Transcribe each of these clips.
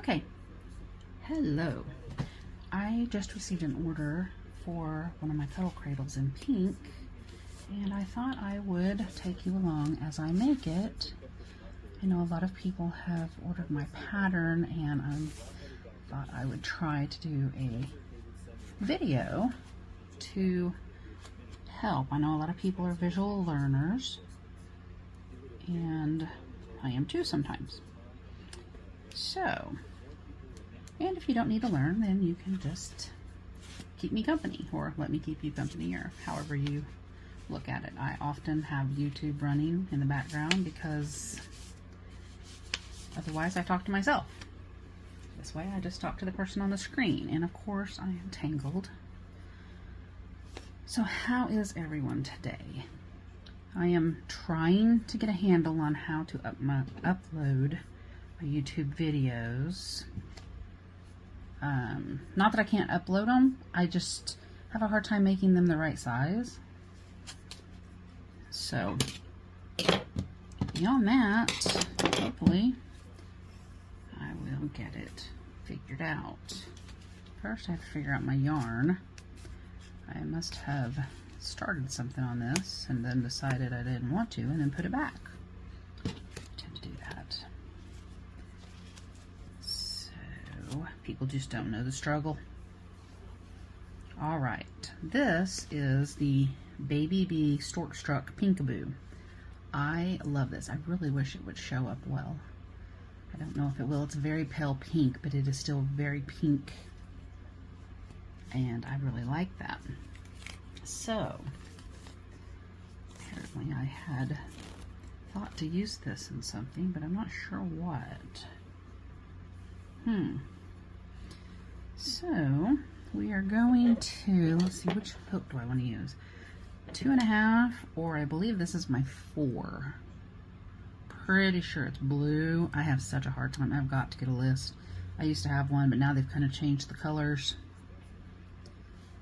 Okay, hello. I just received an order for one of my Cuddle Cradles in pink, and I thought I would take you along as I make it. I know a lot of people have ordered my pattern, and I thought I would try to do a video to help. I know a lot of people are visual learners, and I am too sometimes. So, and if you don't need to learn, then you can just keep me company, or let me keep you company, or however you look at it. I often have YouTube running in the background because otherwise I talk to myself. This way I just talk to the person on the screen, and of course I am tangled. So how is everyone today? I am trying to get a handle on how to upload my YouTube videos. Not that I can't upload them, I just have a hard time making them the right size. So, beyond that, hopefully, I will get it figured out. First, I have to figure out my yarn. I must have started something on this and then decided I didn't want to and then put it back. I tend to do that. So, people just don't know the struggle. Alright, this is the Baby Bee Stork Struck Pinkaboo. I love this. I really wish it would show up well. I don't know if it will. It's very pale pink, but it is still very pink. And I really like that. So, apparently I had thought to use this in something, but I'm not sure what. So, we are going to, let's see, which hook do I want to use? 2.5, or I believe this is my 4. Pretty sure it's blue. I have such a hard time. I've got to get a list. I used to have one, but now they've kind of changed the colors.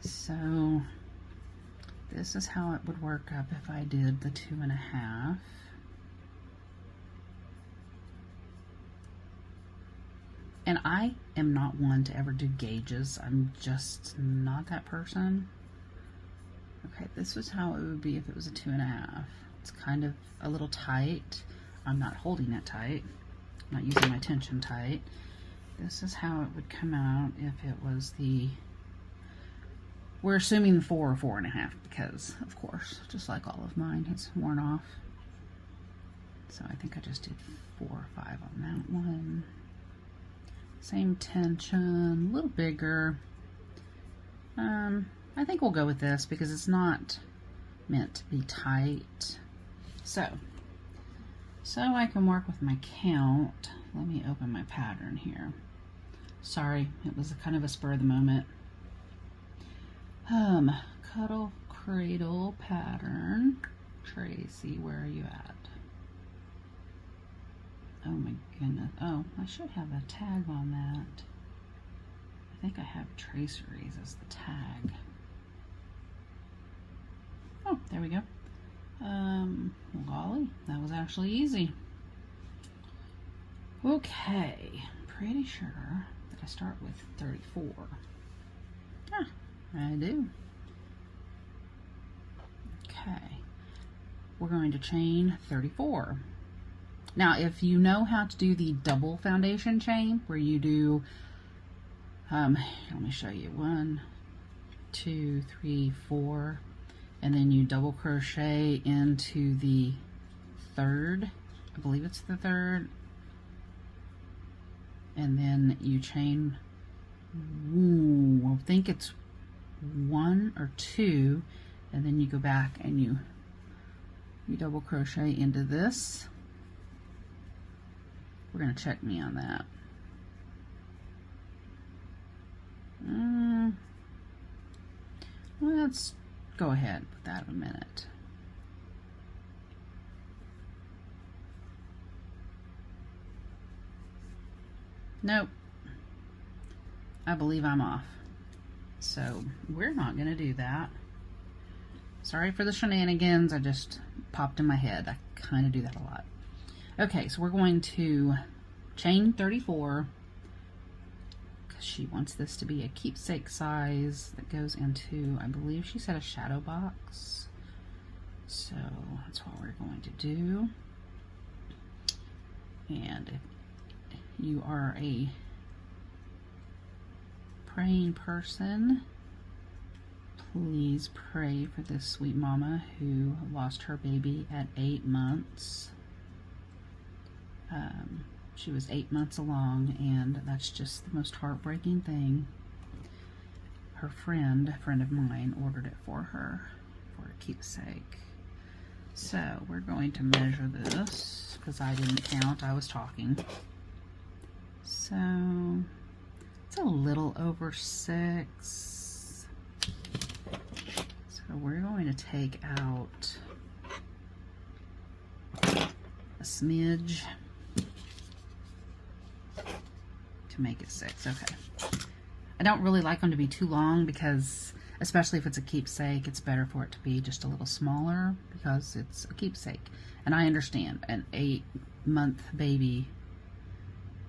So, this is how it would work up if I did the 2.5. And I am not one to ever do gauges. I'm just not that person. Okay, this was how it would be if it was a 2.5. It's kind of a little tight. I'm not holding it tight. I'm not using my tension tight. This is how it would come out if it was the, we're assuming 4 or 4.5 because, of course, just like all of mine, it's worn off. So I think I just did 4 or 5 on that one. Same tension, a little bigger. I think we'll go with this because it's not meant to be tight. So I can work with my count. Let me open my pattern here. Sorry, it was kind of a spur of the moment. Cuddle Cradle pattern. Tracy, where are you at? Oh my goodness. Oh, I should have a tag on that. I think I have Tracerys as the tag. Oh, there we go. Golly, that was actually easy. Okay, pretty sure that I start with 34. Ah, I do. Okay, we're going to chain 34. Now, if you know how to do the double foundation chain, where you do, let me show you, 1, 2, 3, 4, and then you double crochet into the third, I believe it's the third, and then you chain, I think it's 1 or 2, and then you go back and you double crochet into this. We're going to check me on that. Let's go ahead with that in a minute. Nope. I believe I'm off. So we're not going to do that. Sorry for the shenanigans. I just popped in my head. I kind of do that a lot. Okay, so we're going to chain 34, because she wants this to be a keepsake size that goes into, I believe she said, a shadow box. So that's what we're going to do. And if you are a praying person, please pray for this sweet mama who lost her baby at 8 months. She was 8 months along, and that's just the most heartbreaking thing. Her friend, a friend of mine, ordered it for her for a keepsake. So we're going to measure this because I didn't count, I was talking. So it's a little over 6. So we're going to take out a smidge to make it 6. Okay. I don't really like them to be too long because, especially if it's a keepsake, it's better for it to be just a little smaller because it's a keepsake. And I understand an 8-month baby,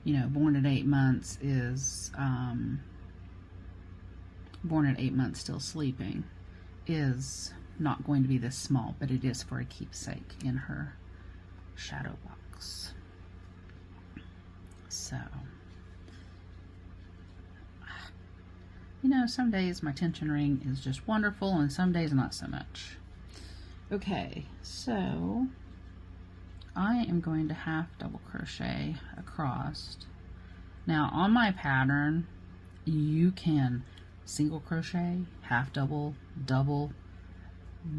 you know, born at 8 months is, born at 8 months still sleeping, is not going to be this small, but it is for a keepsake in her shadow box. So, you know, some days my tension ring is just wonderful and some days not so much. Okay, so I am going to half double crochet across. Now on my pattern, you can single crochet, half double, double,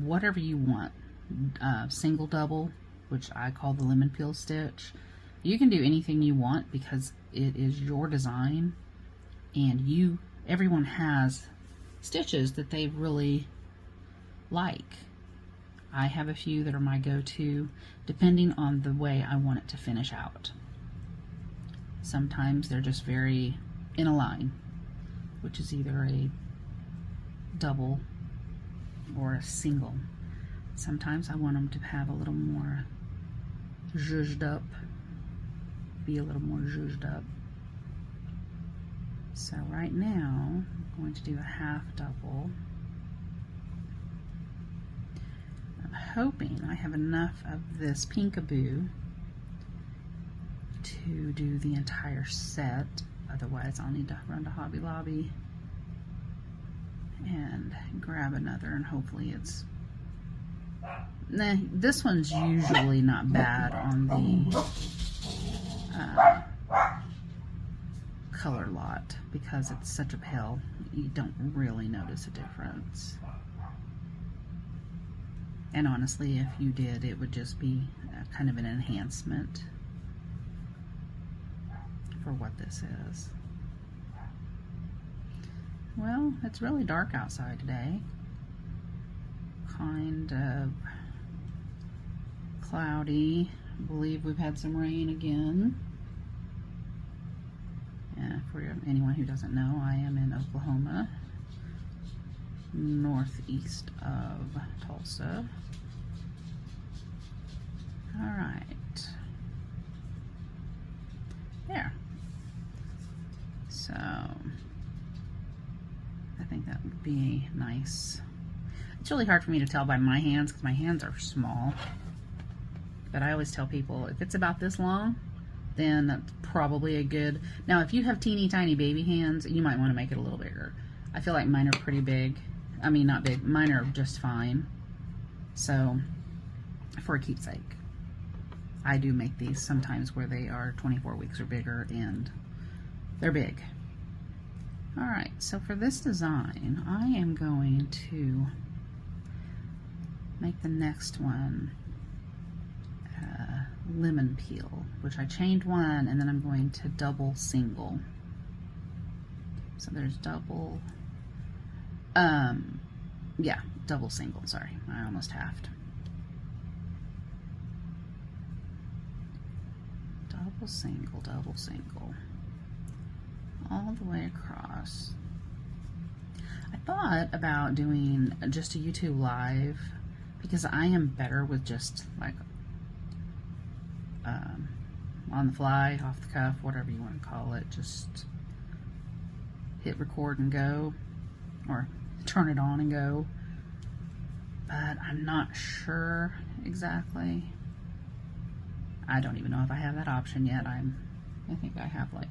whatever you want. Single double, which I call the lemon peel stitch. You can do anything you want because it is your design, and everyone has stitches that they really like. I have a few that are my go-to depending on the way I want it to finish out. Sometimes they're just very in a line, which is either a double or a single. Sometimes I want them to have a little more zhuzhed up, be a little more zhuzhed up. So right now, I'm going to do a half double. I'm hoping I have enough of this peekaboo to do the entire set. Otherwise, I'll need to run to Hobby Lobby and grab another, and hopefully it's... Nah, this one's usually not bad on the color lot because it's such a pale, you don't really notice a difference. And honestly, if you did, it would just be kind of an enhancement for what this is. Well, it's really dark outside today. Kind of cloudy. I believe we've had some rain again. And for anyone who doesn't know, I am in Oklahoma, northeast of Tulsa. All right. There. So, I think that would be nice. It's really hard for me to tell by my hands because my hands are small. But I always tell people if it's about this long, then that's probably a good... Now, if you have teeny tiny baby hands, you might want to make it a little bigger. I feel like mine are pretty big. I mean, not big. Mine are just fine. So, for a keepsake, I do make these sometimes where they are 24 weeks or bigger, and they're big. Alright, so for this design, I am going to make the next one lemon peel, which I chained one, and then I'm going to double single. So there's double, yeah, double single, sorry, I almost halved. Double single, all the way across. I thought about doing just a YouTube live because I am better with just like on the fly, off the cuff, whatever you want to call it, just hit record and go, or turn it on and go, but I'm not sure exactly. I don't even know if I have that option yet. I think I have like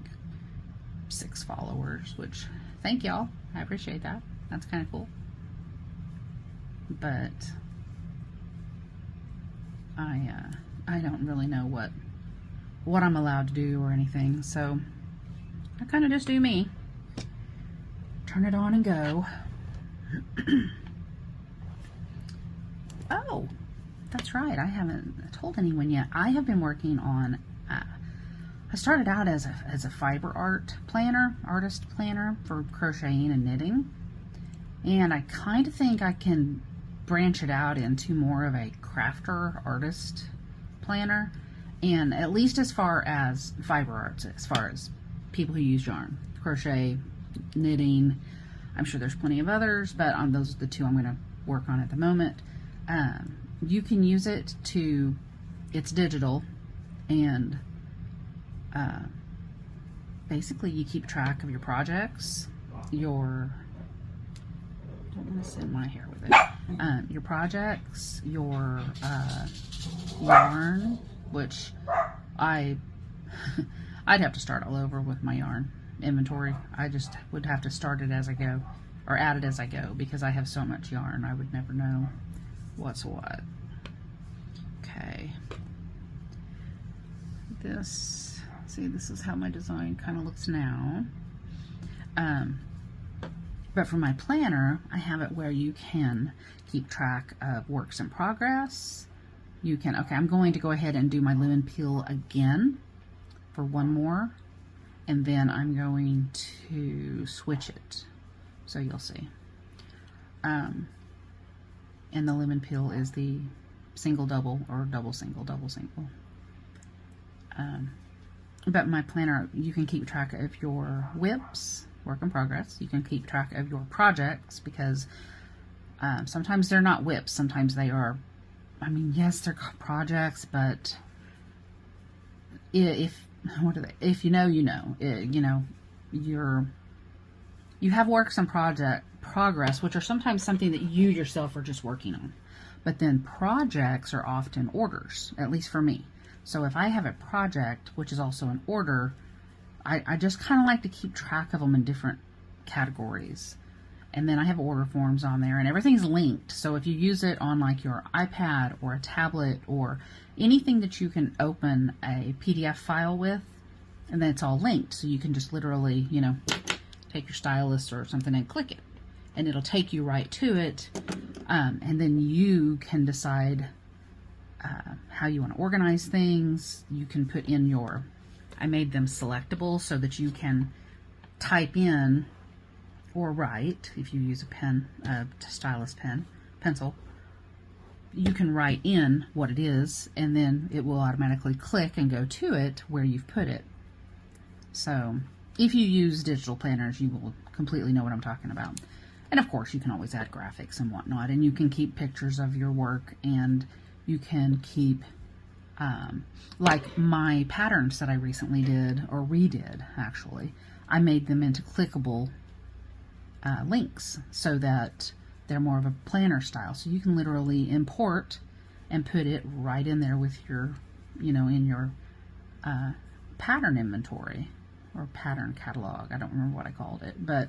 6 followers, which thank y'all. I appreciate that. That's kind of cool. But I don't really know what I'm allowed to do or anything, so I kind of just do me. Turn it on and go. Oh, that's right. I haven't told anyone yet. I have been working on. I started out as a fiber art planner, artist planner for crocheting and knitting, and I kind of think I can branch it out into more of a crafter artist planner, and at least as far as fiber arts, as far as people who use yarn, crochet, knitting. I'm sure there's plenty of others, but those are the 2 I'm going to work on at the moment. You can use it to, it's digital, and basically you keep track of your projects, I don't want to send my hair with it, your projects, your yarn, which I'd have to start all over with my yarn inventory. I just would have to start it as I go, or add it as I go, because I have so much yarn I would never know what's what. Okay, this is how my design kind of looks now. But for my planner, I have it where you can keep track of works in progress. You can, okay, I'm going to go ahead and do my lemon peel again for one more, and then I'm going to switch it, so you'll see. And the lemon peel is the single double, or double single, double single. But my planner, you can keep track of your whips, work in progress. You can keep track of your projects, because sometimes they're not whips, sometimes they are, I mean, yes, they're projects, but if you know, you know. You know, you have works in progress, which are sometimes something that you yourself are just working on. But then projects are often orders, at least for me. So if I have a project, which is also an order, I just kind of like to keep track of them in different categories. And then I have order forms on there, and everything's linked. So if you use it on like your iPad or a tablet or anything that you can open a PDF file with, and then it's all linked. So you can just literally, you know, take your stylus or something and click it, and it'll take you right to it. And then you can decide how you want to organize things. You can put in I made them selectable so that you can type in or write, if you use a pen, stylus pencil, you can write in what it is, and then it will automatically click and go to it where you've put it. So if you use digital planners, you will completely know what I'm talking about. And of course, you can always add graphics and whatnot, and you can keep pictures of your work, and you can keep, like my patterns that I recently did, or redid actually, I made them into clickable links so that they're more of a planner style. So you can literally import and put it right in there with your, you know, in your pattern inventory or pattern catalog. I don't remember what I called it, but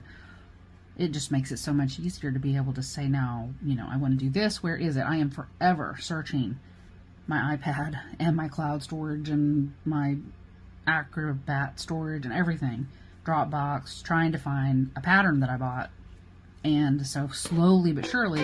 it just makes it so much easier to be able to say, now, you know, I want to do this. Where is it? I am forever searching my iPad and my cloud storage and my Acrobat storage and everything, Dropbox, trying to find a pattern that I bought. And so slowly but surely,